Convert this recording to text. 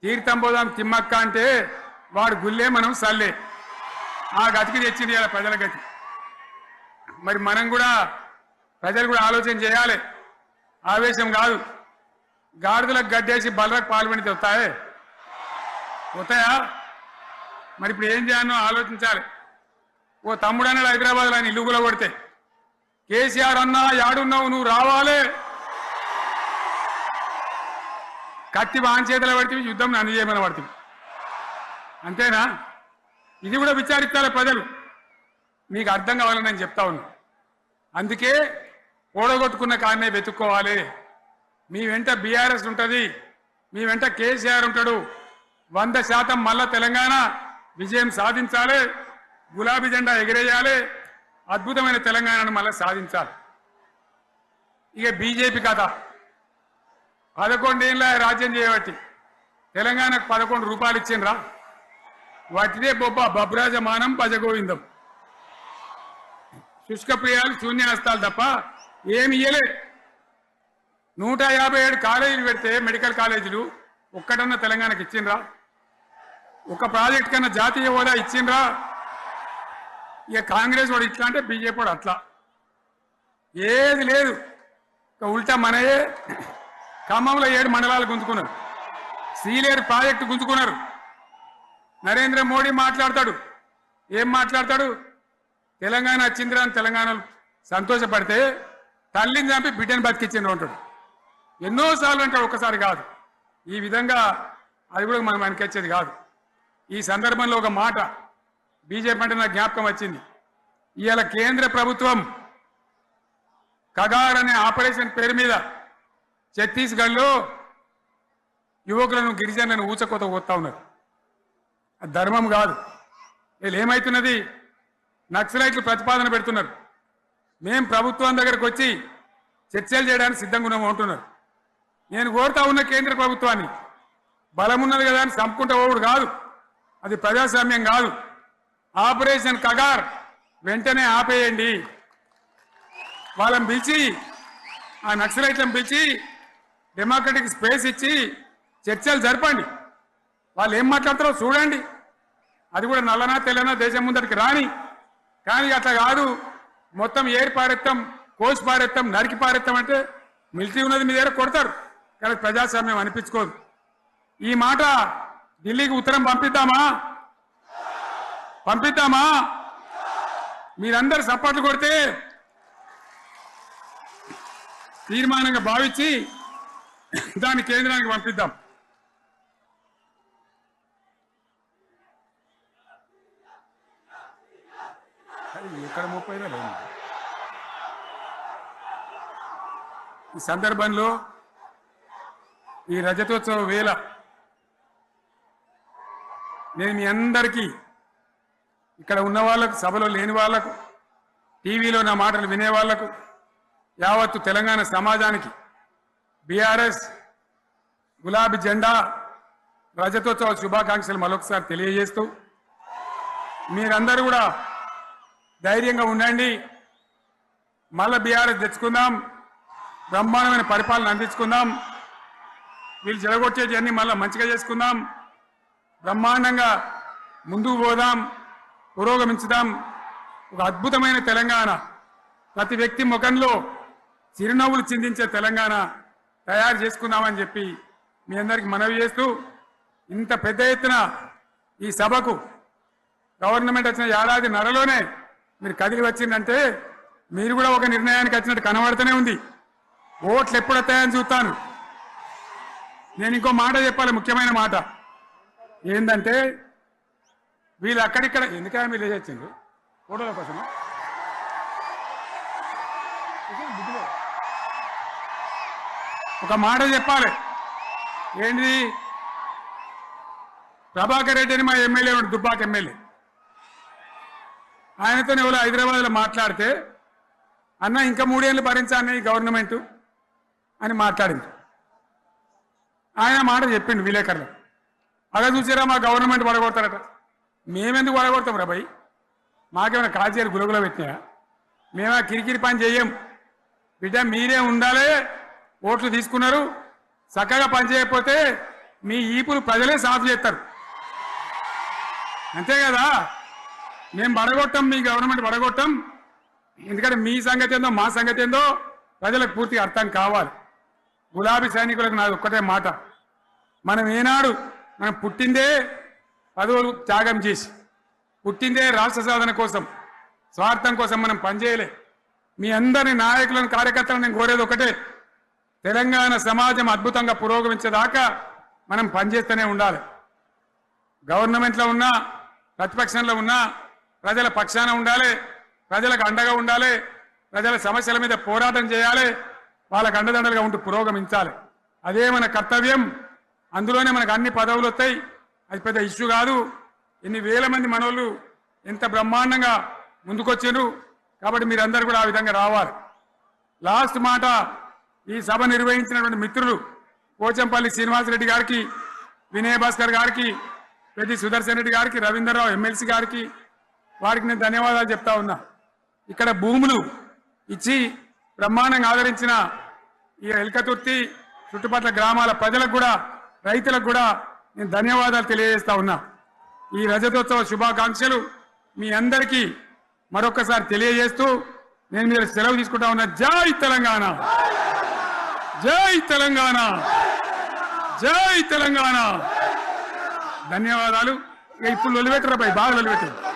తీర్థం పోదాం తిమ్మక్క అంటే వాడు గుల్లే మనం సల్లే ఆ గతికి తెచ్చింది ఇలా ప్రజల గతి. మరి మనం కూడా ప్రజలు కూడా ఆలోచన చేయాలి. ఆవేశం కాదు. గాడిదలకు గడ్డేసి బలరకు పాల్పడితే వస్తాయా? మరి ఇప్పుడు ఏం చేయాలో ఆలోచించాలి. ఓ తమ్ముడు అన్నాడు హైదరాబాద్లో ఆయన ఇల్లు కూడా కొడితే, కేసీఆర్ అన్నా యాడున్నావు నువ్వు రావాలి, కత్తి వాంచేతలు పడితే యుద్ధం నన్ను చేయమని పడుతుంది. అంతేనా? ఇది కూడా విచారిస్తారు ప్రజలు. మీకు అర్థం కావాలని నేను చెప్తా ఉన్నా. అందుకే ఓడగొట్టుకున్న కారణే వెతుక్కోవాలి. మీ వెంట బీఆర్ఎస్ ఉంటుంది, మీ వెంట కేసీఆర్ ఉంటాడు. 100% మళ్ళా తెలంగాణ విజయం సాధించాలి, గులాబీ జెండా ఎగిరేయాలి, అద్భుతమైన తెలంగాణను మళ్ళీ సాధించాలి. ఇక బీజేపీ కథ 11 ఏళ్ళ రాజ్యం చేయబట్టి తెలంగాణకు 11 రూపాయలు ఇచ్చిండ్రా? వాటిదే బబ్రాజమానం భజగోవిందం, శుష్క ప్రియాలు శూన్యాస్తాలు తప్ప ఏమి ఇయ్యలే. 157 కాలేజీలు పెడితే మెడికల్ కాలేజీలు ఒక్కటన్నా తెలంగాణకు ఇచ్చిండ్రా? ఒక ప్రాజెక్ట్ కన్నా జాతీయ హోదా ఇచ్చిండ్రా? ఇక కాంగ్రెస్ వాడు ఇట్లా అంటే బీజేపీ వాడు అట్లా, ఏది లేదు. ఇక ఉల్టా మనయే ఖమ్మంలో 7 మండలాలు గుంజుకున్నారు, సీలేరు ప్రాజెక్టు గుంజుకున్నారు. నరేంద్ర మోడీ మాట్లాడతాడు, ఏం మాట్లాడతాడు? తెలంగాణ వచ్చిందిరా అని తెలంగాణలో సంతోషపడితే తల్లిని చంపి బిడ్డను బతికిచ్చిండ్రు అంటాడు. ఎన్నోసార్లు అంటాడు, ఒక్కసారి కాదు. ఈ విధంగా అది కూడా మనం వెనకొచ్చేది కాదు. ఈ సందర్భంలో ఒక మాట బీజేపీ అంటే నాకు జ్ఞాపకం వచ్చింది. ఇవాళ కేంద్ర ప్రభుత్వం కగార్ అనే ఆపరేషన్ పేరు మీద ఛత్తీస్గఢ్లో యువకులను గిరిజనులను ఊచకోత పోతా ఉన్నారు. అది ధర్మం కాదు. వీళ్ళు ఏమవుతున్నది? నక్సలైట్లు ప్రతిపాదన పెడుతున్నారు, మేం ప్రభుత్వం దగ్గరకు వచ్చి చర్చలు చేయడానికి సిద్ధంగా ఉన్నాము అంటున్నారు. నేను కోరుతా ఉన్న కేంద్ర ప్రభుత్వాన్ని, బలం ఉన్నది కదా అని చంపుకుంటా పోవుడు కాదు, అది ప్రజాస్వామ్యం కాదు. ఆపరేషన్ కగార్ వెంటనే ఆపేయండి. వాళ్ళని పిలిచి, ఆ నక్సలైట్లను పిలిచి డెమోక్రటిక్ స్పేస్ ఇచ్చి చర్చలు జరపండి. వాళ్ళు ఏం మాట్లాడతారో చూడండి. అది కూడా నల్లనా తెల్లనా దేశం ముందరికి రాని. కానీ అట్లా కాదు, మొత్తం ఏరి పారెత్తాం, కోసి పారెత్తాం, నరికి పారెత్తాం అంటే మిలిటరీ ఉన్నది మీ దగ్గర కొడతారు. కానీ ప్రజాస్వామ్యం అనిపించుకోదు. ఈ మాట ఢిల్లీకి ఉత్తరం పంపిద్దామా? మీరందరూ సపోర్ట్లు కొడితే తీర్మానంగా భావించి దాన్ని కేంద్రానికి పంపిద్దాం. ఇక్కడ 30 ఈ సందర్భంలో ఈ రజతోత్సవ వేళ నేను మీ అందరికీ, ఇక్కడ ఉన్న వాళ్ళకు, సభలో లేని వాళ్లకు, టీవీలో నా మాటలు వినే వాళ్లకు, యావత్తు తెలంగాణ సమాజానికి బీఆర్ఎస్ గులాబీ జెండా రజతోత్సవ శుభాకాంక్షలు మరొకసారి తెలియజేస్తూ, మీరందరూ కూడా ధైర్యంగా ఉండండి. మళ్ళా బీఆర్ఎస్ తెచ్చుకుందాం, బ్రహ్మాండమైన పరిపాలన అందించుకుందాం. వీళ్ళు జరగొచ్చేవన్నీ మళ్ళీ మంచిగా చేసుకుందాం, బ్రహ్మాండంగా ముందుకు పోదాం, పురోగమించుదాం. ఒక అద్భుతమైన తెలంగాణ, ప్రతి వ్యక్తి ముఖంలో చిరునవ్వులు చిందించే తెలంగాణ తయారు చేసుకుందామని చెప్పి మీ అందరికీ మనవి చేస్తూ, ఇంత పెద్ద ఎత్తున ఈ సభకు గవర్నమెంట్ వచ్చిన ఏడాది నరలోనే మీరు కదిలి వచ్చిందంటే మీరు కూడా ఒక నిర్ణయానికి వచ్చినట్టు కనబడుతూనే ఉంది. ఓట్లు ఎప్పుడు వస్తాయని చూస్తాను. నేను ఇంకో మాట చెప్పాలి, ముఖ్యమైన మాట ఏంటంటే, వీళ్ళు అక్కడిక్కడ ఎందుకైనా మీరు లేచొచ్చిండ్రు ఫోటోల కోసం. ఒక మాట చెప్పాలి, ఏంటి? ప్రభాకర్ రెడ్డి అని మా ఎమ్మెల్యే ఉన్నాడు, దుబ్బాక ఎమ్మెల్యే. ఆయనతో ఎవరో హైదరాబాద్లో మాట్లాడితే, అన్న ఇంకా 3 ఏళ్ళు భరించాలని ఈ గవర్నమెంట్ అని మాట్లాడింది. ఆయన మాట చెప్పిండు విలేకరులు. అలా చూసారా మా గవర్నమెంట్ పడగొడతారట. మేమెందుకు పడగొడతాం రా భయ్? మాకేమైనా కాల్చేరు గులగుల పెట్టినా? మేమా కిరికిరి పని చెయ్యం. బిడ్డ మీరే ఉండాలి. ఓట్లు తీసుకున్నారు, చక్కగా పని చేయకపోతే మీ ఈపులు ప్రజలే సాఫ్ చేస్తారు. అంతే కదా? మేము పడగొట్టాం, మీ గవర్నమెంట్ పడగొట్టాం. ఎందుకంటే మీ సంగతి ఏందో మా సంగతి ఏందో ప్రజలకు పూర్తిగా అర్థం కావాలి. గులాబీ సైనికులకు నాది ఒక్కటే మాట, మనం ఏనాడు మనం పుట్టిందే పదవులు త్యాగం చేసి, పుట్టిందే రాష్ట్ర సాధన కోసం, స్వార్థం కోసం మనం పనిచేయలే. మీ అందరి నాయకులను కార్యకర్తలను నేను కోరేది ఒకటే, తెలంగాణ సమాజం అద్భుతంగా పురోగమించేదాకా మనం పనిచేస్తూనే ఉండాలి. గవర్నమెంట్లో ఉన్నా ప్రతిపక్షంలో ఉన్నా ప్రజల పక్షాన ఉండాలి, ప్రజలకు అండగా ఉండాలి, ప్రజల సమస్యల మీద పోరాటం చేయాలి, వాళ్ళకు అండదండలుగా ఉంటూ పురోగమించాలి. అదే మన కర్తవ్యం. అందులోనే మనకు అన్ని పదవులు వస్తాయి. అది పెద్ద ఇష్యూ కాదు. ఎన్ని వేల మంది మనోళ్ళు ఎంత బ్రహ్మాండంగా ముందుకొచ్చారు. కాబట్టి మీరందరూ కూడా ఆ విధంగా రావాలి. లాస్ట్ మాట, ఈ సభ నిర్వహించినటువంటి మిత్రులు పోచంపల్లి శ్రీనివాసరెడ్డి గారికి, వినయ్ భాస్కర్ గారికి, పెద్ది సుదర్శన్ రెడ్డి గారికి, రవీంద్రరావు ఎమ్మెల్సీ గారికి, వారికి నేను ధన్యవాదాలు చెప్తా ఉన్నా. ఇక్కడ భూములు ఇచ్చి బ్రహ్మాండంగా ఆదరించిన ఈ ఎల్కతుర్తి చుట్టుపక్కల గ్రామాల ప్రజలకు కూడా, రైతులకు కూడా నేను ధన్యవాదాలు తెలియజేస్తా ఉన్నా. ఈ రజతోత్సవ శుభాకాంక్షలు మీ అందరికీ మరొకసారి తెలియజేస్తూ నేను మీరు సెలవు తీసుకుంటా ఉన్నా. జై తెలంగాణ, జై తెలంగాణ, జై తెలంగాణ. ధన్యవాదాలు. ఇక ఇప్పుడు లొలిపెట్టరా పై, బాగా లొలిపెట్టారు.